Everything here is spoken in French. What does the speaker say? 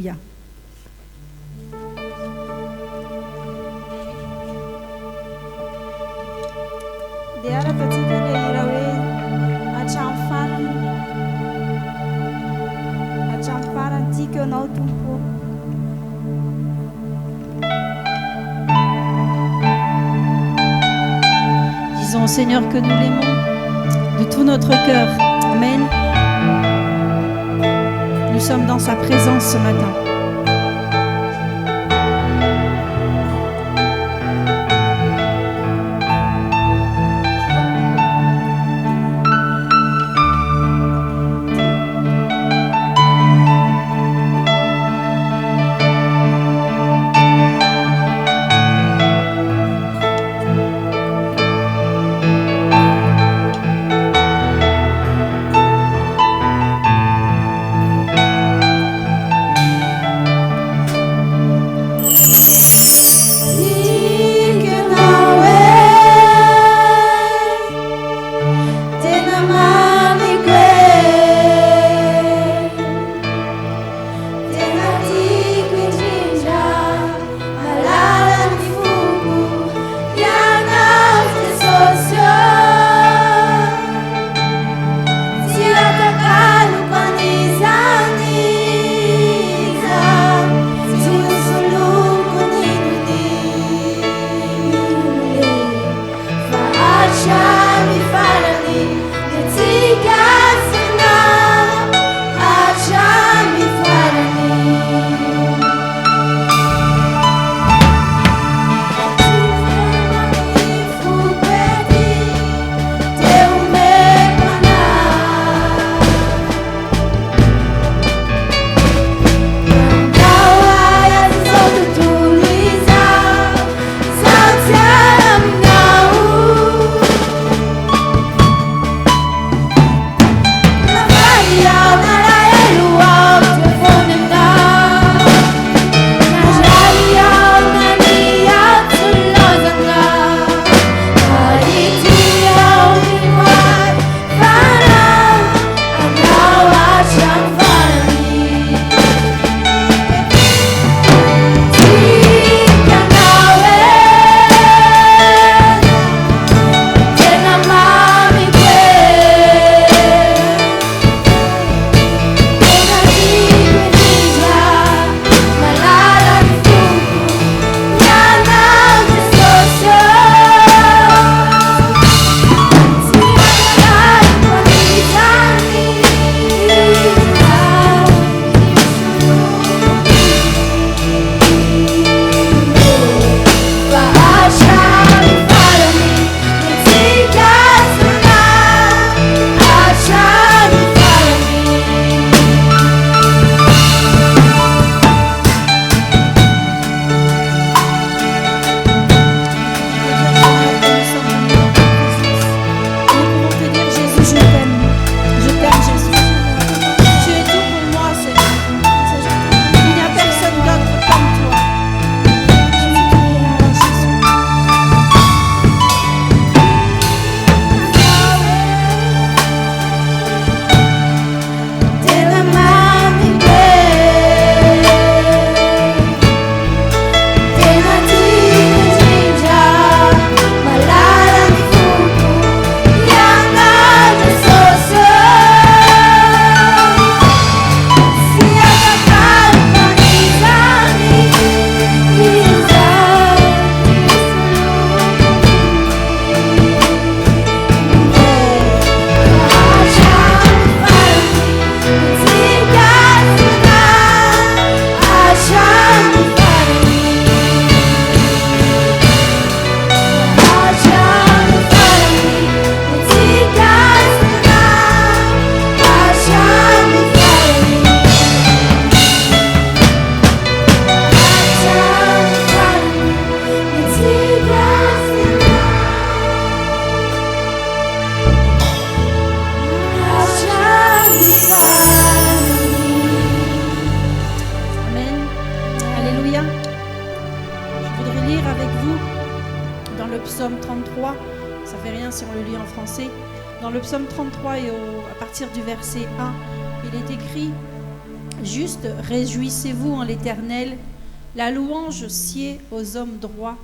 Alléluia. Dia arafantsika ilay hira hoe hatramin'ny farany, hatramin'ny farany tiako ianao Tompo. Disons au Seigneur que nous l'aimons de tout notre cœur. Amen. Nous sommes dans sa présence ce matin. psaume 33, ça fait rien si on le lit en français. Dans le psaume 33 et à partir du verset 1, il est écrit: juste, réjouissez-vous en l'Éternel. La louange sied aux hommes droits.